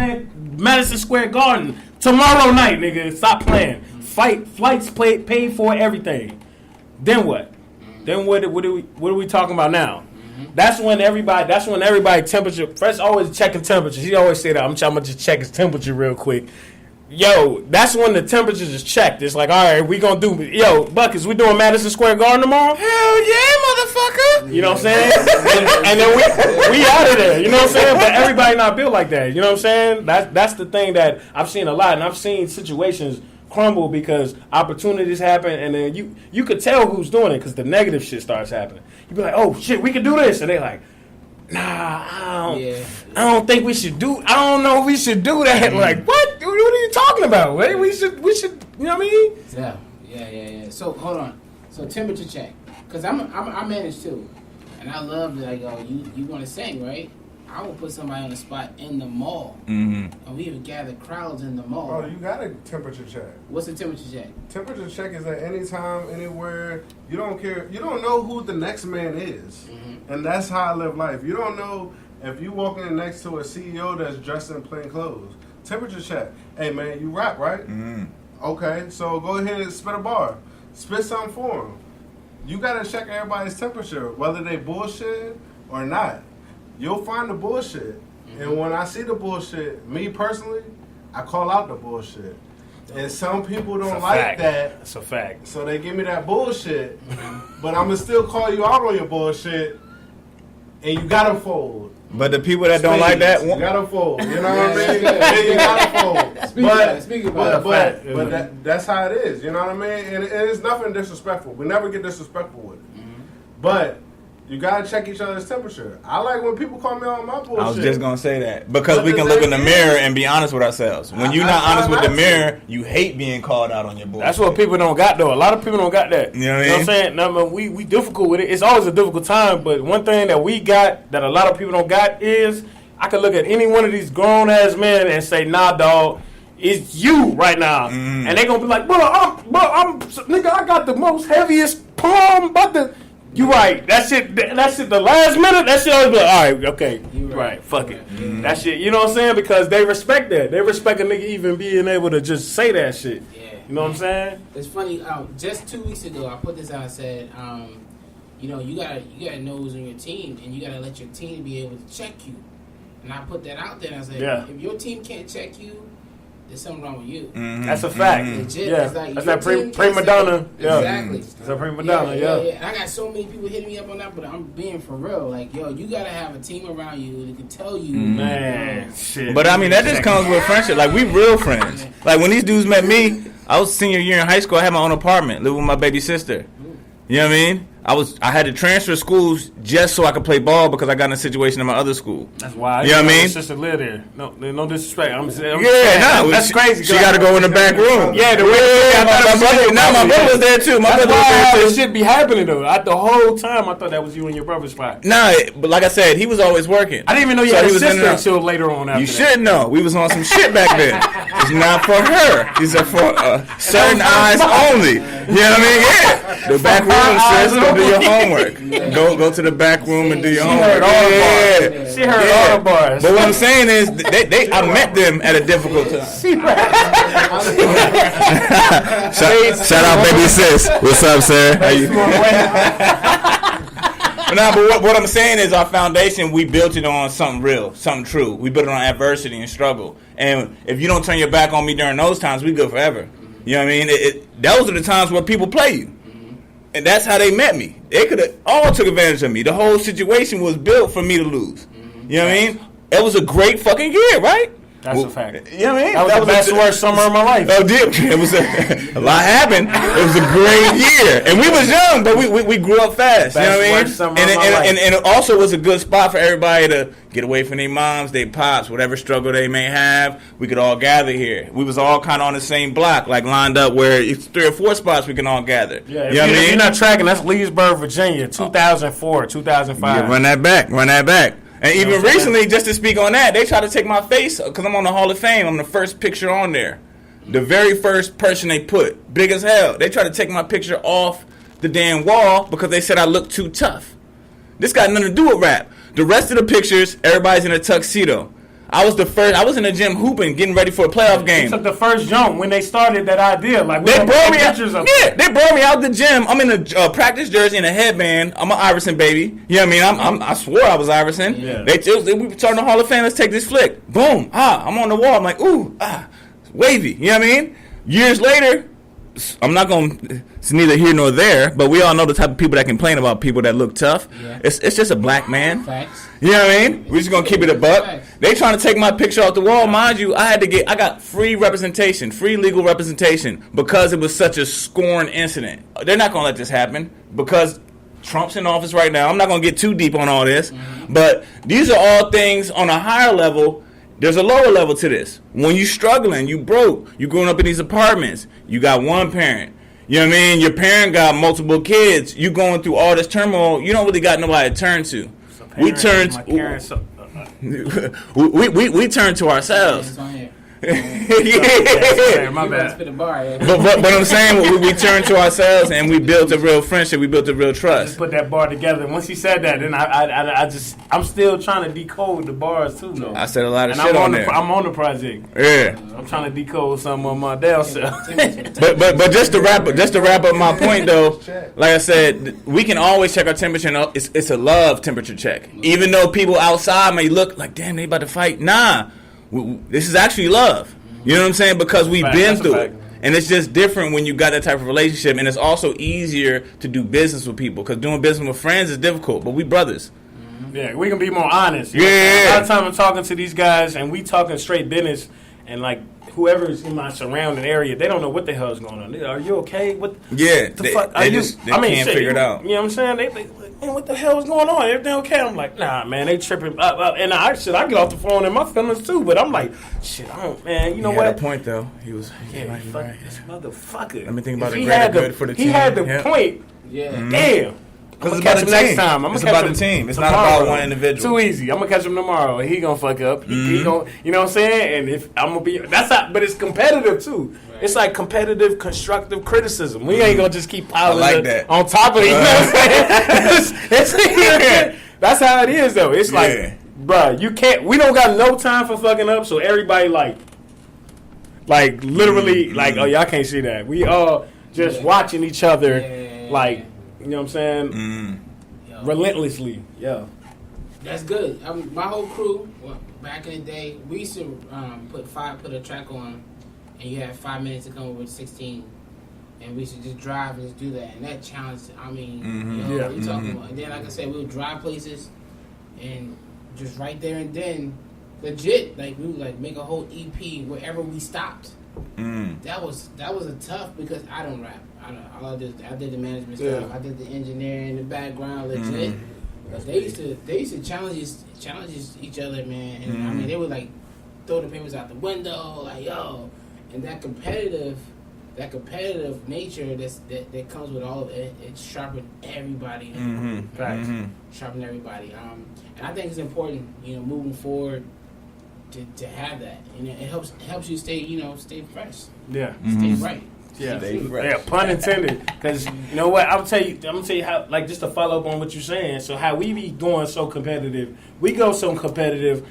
S1: Madison Square Garden tomorrow night, nigga, stop playing. Flights paid for, everything. Then what? Then what are we talking about now? That's when everybody temperature. Fresh always checking temperatures. He always say that. I'm gonna just check his temperature real quick. Yo, that's when the temperatures is checked. It's like, all right, we gonna do. Yo, Buckets, we doing Madison Square Garden tomorrow? Hell yeah, motherfucker! You know what I'm saying? and then we out of there. You know what I'm saying? But everybody not built like that. You know what I'm saying? That's the thing that I've seen a lot, and I've seen situations crumble because opportunities happen, and then you could tell who's doing it because the negative shit starts happening. You be like, oh shit, we can do this, and they like, nah, I don't think we should do. I don't know if we should do that. Like, what? What are you talking about? Wait, we should. You know what I mean?
S2: Yeah. So hold on. So temperature check, because I manage too, and I love that. I go, you want to sing, right? I will put somebody on the spot in the mall. Mm-hmm. And we even gather crowds in the mall.
S4: Oh, you got a temperature check.
S2: What's the temperature check?
S4: Temperature check is at any time, anywhere. You don't care. You don't know who the next man is. Mm-hmm. And that's how I live life. You don't know if you walking in next to a CEO that's dressed in plain clothes. Temperature check. Hey, man, you rap, right? Mm-hmm. Okay, so go ahead and spit a bar. Spit something for him. You got to check everybody's temperature, whether they bullshit or not. You'll find the bullshit. Mm-hmm. And when I see the bullshit, me personally, I call out the bullshit. And some people don't
S1: That's a
S4: like
S1: fact.
S4: that.
S1: That's a fact.
S4: So they give me that bullshit. But I'm going to still call you out on your bullshit. And you got to fold.
S3: But the people that don't like that,
S4: you gotta fold. You know what I mean? Yeah, you gotta fold. But that's how it is. You know what I mean? And it's nothing disrespectful. We never get disrespectful with it. But you gotta check each other's temperature. I like when people call me on my bullshit.
S3: I was just gonna say that because we can look in the mirror and be honest with ourselves. When you're not honest with the mirror, you hate being called out on your bullshit.
S1: That's what people don't got though. A lot of people don't got that.
S3: You know what I'm
S1: saying? No, but we difficult with it. It's always a difficult time. But one thing that we got that a lot of people don't got is I can look at any one of these grown ass men and say, "Nah, dog, it's you right now," and they gonna be like, I'm nigga, I got the most heaviest palm, but the. You right. That shit. The last minute. That shit always be like, all right, okay, you right. Fuck it. That shit. You know what I'm saying? Because they respect that. They respect a nigga even being able to just say that shit.
S2: Yeah.
S1: You know what I'm saying?
S2: It's funny. Just 2 weeks ago, I put this out. I said, you gotta know who's on your team, and you gotta let your team be able to check you. And I put that out there. And I said, if your team can't check you, there's something wrong with you.
S1: That's a fact.
S2: Legit.
S1: Yeah.
S2: It's like
S1: that's that prima donna. Yeah.
S2: Exactly.
S1: It's a prima donna. Yeah.
S2: And I got so many people hitting me up on that, but I'm being for real. Like, yo, you gotta have a team around you that can tell you.
S1: Man, shit.
S3: But I mean, that just comes with friendship. Like, we real friends. Like, when these dudes met me, I was senior year in high school. I had my own apartment, living with my baby sister. You know what I mean? I had to transfer schools just so I could play ball because I got in a situation in my other school.
S1: That's why.
S3: You know what I mean?
S1: My sister lived there. No disrespect. I'm
S3: that's crazy. She got to go in the back room.
S1: Yeah, my brother was there too. My brother was there too. This shit be happening though. The whole time I thought that was you and your brother's spot.
S3: Nah, but like I said, he was always working.
S1: I didn't even know you had a sister until later on.
S3: You should know. We was on some shit back then. It's not for her. These are for certain eyes only. You know what I mean? Yeah. The back room says go do your homework. Go to the back room and do your homework.
S1: She heard all the bars.
S3: But what I'm saying is, I met them at a difficult time. Shout out, baby sis. What's up, sir? How you? But what I'm saying is, our foundation, we built it on something real, something true. We built it on adversity and struggle. And if you don't turn your back on me during those times, we good forever. You know what I mean? Those are the times where people play you. And that's how they met me. They could have all took advantage of me. The whole situation was built for me to lose. You know what I mean? It was a great fucking year, right?
S1: That's a fact.
S3: You know what I mean?
S1: That was the best worst summer of my life.
S3: Oh, it was a lot happened. It was a great year, and we was young, but we grew up fast. You know what I mean? And it also was a good spot for everybody to get away from their moms, their pops, whatever struggle they may have. We could all gather here. We was all kind of on the same block, like lined up where it's 3 or 4 spots we can all gather.
S1: Yeah, you know what I mean? If you're not tracking, that's Leesburg, Virginia, 2004, 2005.
S3: Yeah, run that back. And even recently, just to speak on that, they tried to take my face because I'm on the Hall of Fame. I'm the first picture on there. The very first person they put, big as hell. They tried to take my picture off the damn wall because they said I look too tough. This got nothing to do with rap. The rest of the pictures, everybody's in a tuxedo. I was the first. I was in the gym hooping, getting ready for a playoff game.
S1: They took the first jump when they started that idea. Like
S3: they brought me out. They brought me out the gym. I'm in a practice jersey and a headband. I'm an Iverson baby. You know what I mean? I swore I was Iverson. Yeah. We started the Hall of Fame. Let's take this flick. Boom. I'm on the wall. I'm like, ooh, wavy. You know what I mean? Years later, I'm not going. It's neither here nor there. But we all know the type of people that complain about people that look tough. Yeah. It's just a black man.
S2: Facts.
S3: You know what I mean? We're just gonna keep it a buck. They trying to take my picture off the wall, mind you. I got free representation, free legal representation because it was such a scorn incident. They're not gonna let this happen because Trump's in office right now. I'm not gonna get too deep on all this, but these are all things on a higher level. There's a lower level to this. When you struggling, you broke, you growing up in these apartments, you got one parent. You know what I mean? Your parent got multiple kids. You going through all this turmoil. You don't really got nobody to turn to. We turn to we turn to ourselves.
S1: Yeah, my bad.
S3: But I'm saying we turned to ourselves and we built a real friendship. We built a real trust.
S1: Just put that bar together. Once he said that, then I'm still trying to decode the bars too, though.
S3: I said a lot of shit on there.
S1: I'm on the project.
S3: Yeah,
S1: I'm trying to decode some of my Dell self.
S3: but just to wrap up my point though, like I said, we can always check our temperature. And it's a love temperature check. Even though people outside may look like, damn, they about to fight. Nah. This is actually love. You know what I'm saying? Because we've been through it.
S1: Fact.
S3: And it's just different when you got that type of relationship. And it's also easier to do business with people. Because doing business with friends is difficult. But we brothers.
S1: Yeah, we can be more honest.
S3: Yeah.
S1: A lot of time I'm talking to these guys, and we talking straight business, and like whoever's in my surrounding area, they don't know what the hell's going on. Are you okay? What?
S3: Yeah.
S1: The fuck? They
S3: can't figure it out.
S1: You know what I'm saying? They man, what the hell is going on? Everything okay? I'm like, nah, man, they tripping up. And I get off the phone in my feelings too, but I'm like, shit, I don't, man, you know
S3: he
S1: what?
S3: had a point though. He was
S1: Yeah, fuck this motherfucker.
S3: Let me think about
S1: If
S3: the
S1: he
S3: greater
S1: had
S3: good for the team.
S1: He had the
S3: Yeah.
S1: point.
S2: Yeah.
S1: Damn. I'm
S3: Because
S1: gonna
S3: it's
S1: catch
S3: about
S1: him
S3: the
S1: next
S3: team.
S1: time.
S3: It's about the team. It's not about one individual.
S1: Too easy. I'm gonna catch him tomorrow. He gonna fuck up. He gonna, you know what I'm saying? And if I'm gonna be, that's not. But it's competitive too. Right. It's like competitive, constructive criticism. We ain't gonna just keep piling
S3: I like that.
S1: on top of it. You know what I'm saying? That's how it is though. It's like, bruh, you can't. We don't got no time for fucking up. So everybody like literally, like, oh, y'all can't see that. We all just watching each other, like. You know what I'm saying? Relentlessly. Yeah.
S2: That's good. My whole crew, back in the day, we used to put a track on, and you had 5 minutes to come up with 16. And we used to just drive and just do that. And that challenged, I mean, you know, we talking about. And then, like I said, we would drive places, and just right there and then, legit, like, we would like make a whole EP wherever we stopped. That was a tough, because I don't rap. I did the management stuff. I did the engineering in the background, legit. But they used to challenge each other, man. And I mean, they would like throw the papers out the window, like, yo. And that competitive nature that comes with all of it, it sharpened everybody. Sharpened everybody. And I think it's important, you know, moving forward, to have that. And it helps you stay fresh.
S1: Yeah.
S2: Stay right.
S1: Yeah, yeah, pun intended. Because you know what, I'm gonna tell you how. Like, just to follow up on what you're saying. So how we be going so competitive, we go so competitive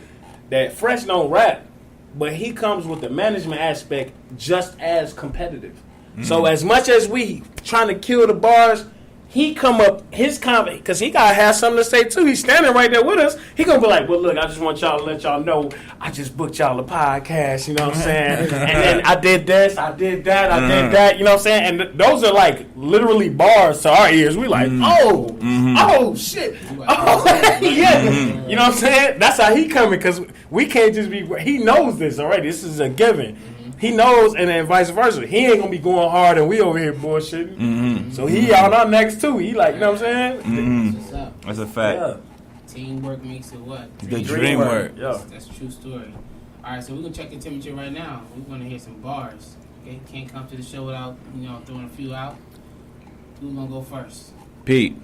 S1: that Fresh don't rap, but he comes with the management aspect just as competitive. So as much as we trying to kill the bars, he come up his comment, because he gotta have something to say too. He's standing right there with us. He gonna be like, well, look, I just want y'all to let y'all know I just booked y'all a podcast, you know what I'm saying? And then I did this, I did that, I did that, you know what I'm saying? And those are like literally bars to our ears. We like, oh shit, oh yeah, you know what I'm saying? That's how he coming, because we can't just be. He knows this already. This is a given. He knows, and then vice versa. He ain't gonna be going hard, and we over here bullshitting. So he on our necks too. He like, you know what I'm saying?
S2: That's what's up.
S3: That's a fact.
S1: Yeah.
S2: Teamwork makes it what?
S3: The dream work.
S1: Yeah.
S2: That's a true story. All right, so we're gonna check the temperature right now. We're gonna hear some bars. Okay, can't come to the show without throwing a few out. Who's gonna go first?
S3: Pete.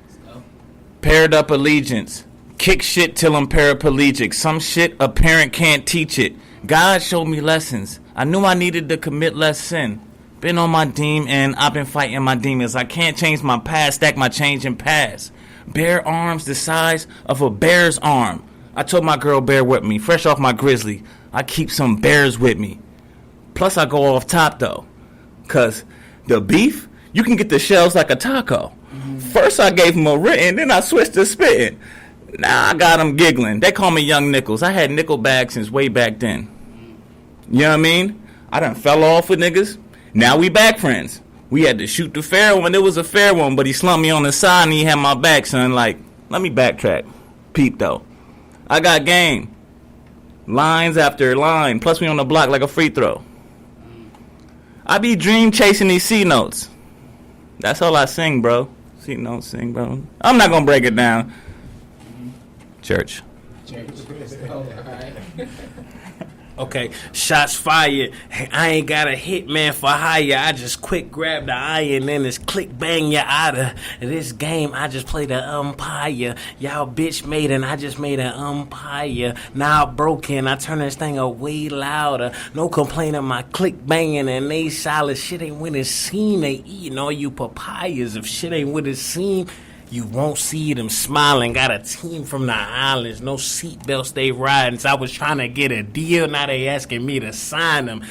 S2: Let's go.
S3: Paired up allegiance. Kick shit till I'm paraplegic. Some shit a parent can't teach it. God showed me lessons. I knew I needed to commit less sin. Been on my demon and I've been fighting my demons. I can't change my past, stack my change in past. Bare arms the size of a bear's arm. I told my girl bear with me. Fresh off my grizzly, I keep some bears with me. Plus I go off top though. Cause the beef, you can get the shells like a taco. First I gave him a written, then I switched to spitting. Now I got them giggling. They call me Young Nickels. I had nickel bags since way back then. You know what I mean? I done fell off with niggas. Now we back friends. We had to shoot the fair one. It was a fair one, but he slumped me on the side and he had my back, son. Like, let me backtrack. Peep, though. I got game. Lines after line. Plus we on the block like a free throw. I be dream chasing these C notes. That's all I sing, bro. C notes, sing, bro. I'm not gonna break it down. Church.
S2: Let's go. All right.
S1: Okay, shots fired. Hey, I ain't got a hitman for hire. I just quick grab the iron and it's click bang you outta. This game I just played the umpire. Y'all bitch made and I just made an umpire. Now broken, I turn this thing up way louder. No complaining, my click banging and they solid. Shit ain't with it seem. They eating all you papayas. If shit ain't with it seem, you won't see them smiling. Got a team from the islands. No seatbelts they riding. So I was trying to get a deal. Now they asking me to sign them.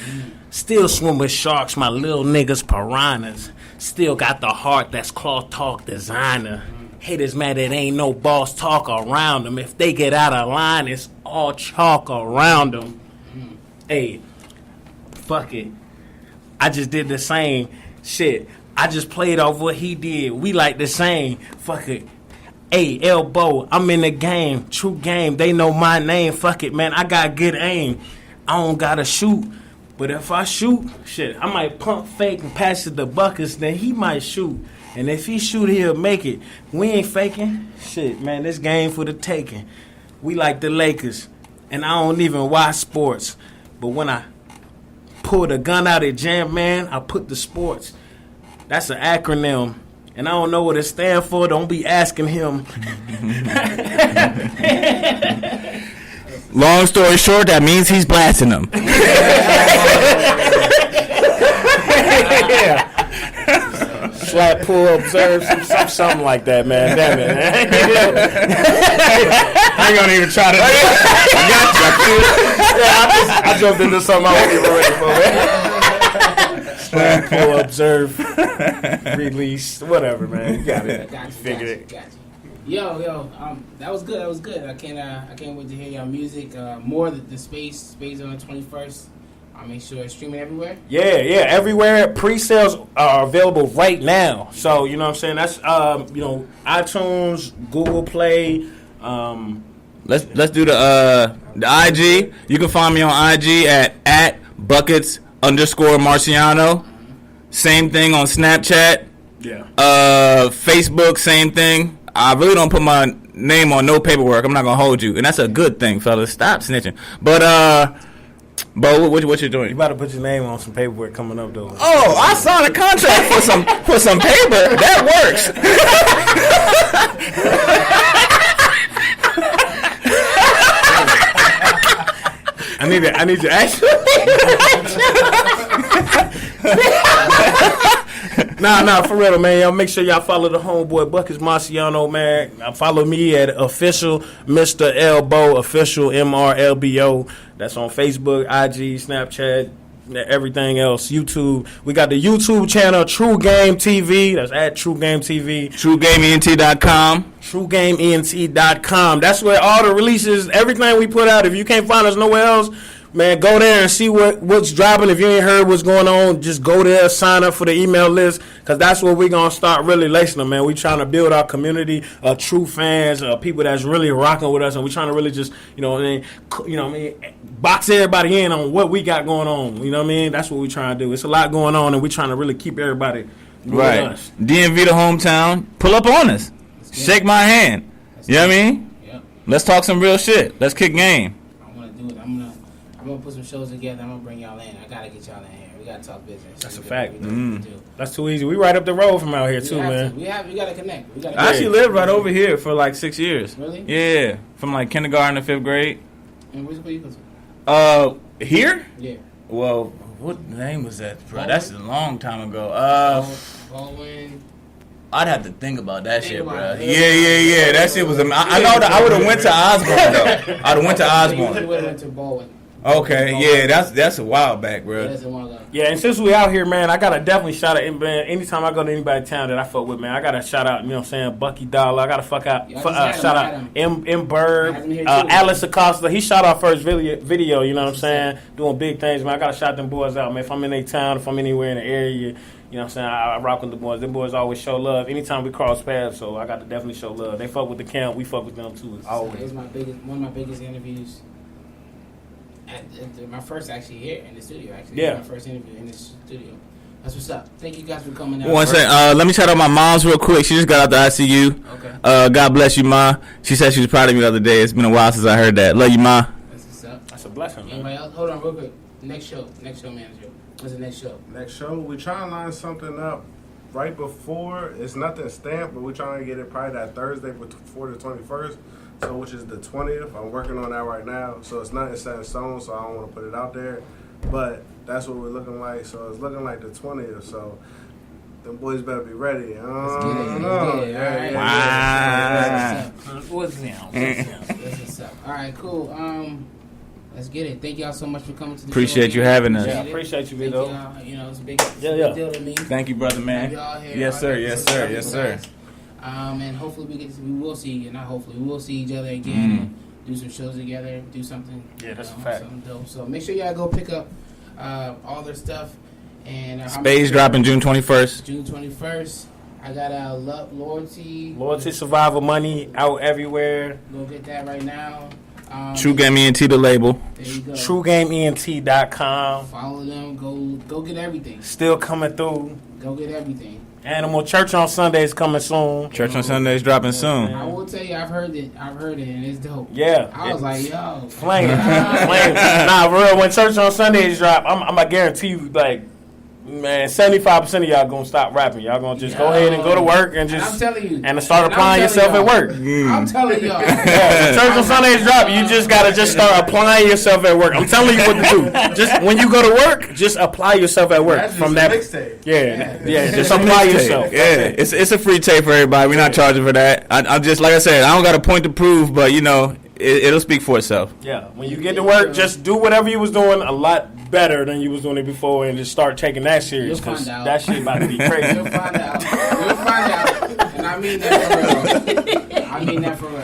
S1: Still swim with sharks. My little niggas piranhas. Still got the heart that's cloth talk designer. Haters mad it ain't no boss talk around them. If they get out of line, it's all chalk around them. Hey, fuck it. I just did the same shit. I just played off what he did. We like the same. Fuck it. Hey, elbow, I'm in the game. True game. They know my name. Fuck it, man. I got good aim. I don't gotta shoot. But if I shoot, shit, I might pump fake and pass it to Buckets, then he might shoot. And if he shoot, he'll make it. We ain't faking. Shit, man, this game for the taking. We like the Lakers. And I don't even watch sports. But when I pull the gun out at Jam Man, I put the sports. That's an acronym. And I don't know what it stands for. Don't be asking him.
S3: Long story short, that means he's blasting them.
S1: Yeah. Slap, pull, observe, something like that, man. Damn it, man. I ain't gonna even try to. I jumped into something I wasn't even ready for, man. Slap, pull, observe, release, whatever, man. You got it. Figured it.
S2: Gotcha. Yo, that was good. I can't wait to hear your music. More the space on the 21st. I'll make sure it's streaming everywhere.
S1: Yeah, everywhere. Pre-sales are available right now. So, you know what I'm saying? That's, iTunes, Google Play.
S3: Let's do the IG. You can find me on IG at buckets_Marciano. Same thing on Snapchat.
S1: Yeah.
S3: Facebook, same thing. I really don't put my name on no paperwork. I'm not gonna hold you, and that's a good thing, fellas. Stop snitching. But what you doing?
S1: You about to put your name on some paperwork coming up, though.
S3: Oh, I signed a contract for some paper. That works.
S1: I need to actually. Nah, for real, man. Y'all make sure y'all follow the homeboy Buckets Marciano, man. Follow me at official Mr.L official MRLBO. That's on Facebook, IG, Snapchat, everything else. YouTube. We got the YouTube channel True Game TV. That's at True Game TV.
S3: TrueGameENT.com.
S1: TrueGameENT.com. That's where all the releases, everything we put out. If you can't find us nowhere else, man, go there and see what's dropping. If you ain't heard what's going on, just go there, sign up for the email list, because that's where we're going to start really lacing them, man. We trying to build our community of true fans, people that's really rocking with us, and we trying to really just, box everybody in on what we got going on. You know what I mean? That's what we trying to do. It's a lot going on, and we trying to really keep everybody
S3: right.
S1: Us.
S3: DMV, the hometown, pull up on us. Shake my hand. You know what I mean?
S2: Yep.
S3: Let's talk some real shit. Let's kick game.
S2: I want to do it. I'm gonna put some shows together. I'm gonna bring y'all in. I gotta get y'all in here. We gotta talk business.
S1: That's a fact.
S2: Do.
S1: That's too easy. We right up the road from out here too, man.
S2: We gotta connect.
S3: I actually lived right over here for like 6 years.
S2: Really?
S3: Yeah, from like kindergarten to 5th grade.
S2: And where you go to?
S3: Here?
S2: Yeah.
S3: Well, what name was that, bro?
S2: Baldwin?
S3: That's a long time ago.
S2: Baldwin.
S3: I'd have to think about that shit, bro.
S2: About it.
S3: Yeah. That shit was. I know that I would have went to Osborne though. I'd have went to
S2: You
S3: Osborne.
S2: would have went to Baldwin.
S3: Okay, yeah, that's a while back,
S2: Yeah,
S3: bro.
S2: that's a while ago.
S1: Yeah, and since we out here, man, I gotta definitely shout out. Man, anytime I go to anybody's town that I fuck with, man, I gotta shout out. You know what I'm saying? Bucky Dollar. I gotta shout out M Bird, Alice Acosta. He shot our first video. You know what I'm saying? Doing big things, man. I gotta shout them boys out, man. If I'm in a town, if I'm anywhere in the area. You know what I'm saying? I rock with the boys. Them boys always show love. Anytime we cross paths, so I got to definitely show love. They fuck with the camp. We fuck with them too. Always.
S2: It was one of my biggest interviews. My first actually here in the studio. Actually,
S1: yeah.
S2: My first interview in the studio. That's what's up. Thank you guys for coming out.
S3: One second. Let me shout out my mom's real quick. She just got out the ICU.
S2: Okay.
S3: God bless you, Ma. She said she was proud of me the other day. It's been a while since I heard that. Love you, Ma.
S2: That's what's up.
S1: That's a blessing, man.
S2: Anybody else? Hold on, real quick. Next show, manager. What's the next show?
S4: Next show, we trying to line something up right before. It's nothing stamped, but we're trying to get it probably that Thursday before the 21st, so which is the 20th. I'm working on that right now, so it's nothing set in stone, so I don't want to put it out there. But that's what we're looking like, so it's looking like the 20th, so them boys better be ready.
S2: Let's get it.
S1: What's
S2: up? All right, cool. Let's get it. Thank y'all so much for coming to the
S3: Appreciate
S2: show.
S3: you having us.
S1: Yeah, appreciate you, Vito.
S2: You know, it's a big
S1: Yeah.
S2: deal to me.
S3: Thank you, brother, man.
S2: Y'all here.
S3: Yes, sir. Yes, sir. Yes, sir.
S2: And hopefully we will see. Not hopefully, we will see each other again. do some shows together, do something.
S1: Yeah, that's a fact.
S2: Something dope. So make sure y'all go pick up all their stuff. And
S3: Spades dropping June 21st.
S2: June 21st. I got
S1: Loyalty Survival Money out everywhere.
S2: Go get that right now.
S3: True Game ENT, the label.
S2: There you go.
S1: TrueGameENT.com.
S2: Follow them. Go get everything.
S1: Still coming through.
S2: Go get everything.
S1: Animal Church on Sundays coming soon.
S3: Church on Sundays dropping soon.
S2: I will tell you, I've heard it, and it's dope.
S1: Yeah.
S2: I was like, yo.
S1: Flame. Nah, real, when Church on Sundays drop, I'm going to guarantee you, like, man, 75% of y'all gonna stop rapping. Y'all gonna just go ahead and go to work and just
S2: I'm telling you,
S1: and start applying yourself at work.
S2: I'm telling y'all.
S1: Yeah, Church on Sundays drop. You just gotta just start applying yourself at work. I'm telling you what to do. Just when you go to work, just apply yourself at work.
S4: That's
S1: From
S4: just
S1: that,
S4: a mixtape.
S1: yeah, just apply yourself.
S3: Yeah, it's a free tape for everybody. We're not charging for that. I'm just like I said, I don't got a point to prove, but you know, it'll speak for itself.
S1: Yeah, when you get to work, just do whatever you was doing a lot better than you was doing it before, and just start taking that serious because that shit about to be crazy.
S2: You'll find out. You'll find out, and I mean that for real.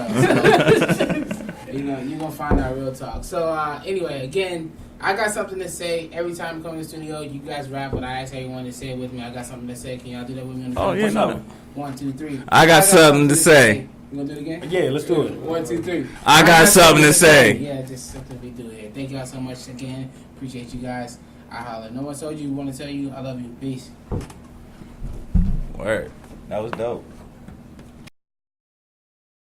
S2: So, you're gonna find out real talk. So anyway, again, I got something to say every time I come in the studio. You guys rap, but I ask everyone to say it with me. I got something to say. Can y'all do that with me?
S3: Oh yeah, no.
S2: 1, 2, 3.
S3: I got something to say.
S2: You gonna do it again?
S1: Yeah, let's do it.
S2: 1, 2, 3.
S3: I got something to say.
S2: Yeah, just something we do here. Thank y'all so much again. Appreciate you guys. I holla. No one told you. Want to tell you I love you. Peace.
S3: Word. That was dope.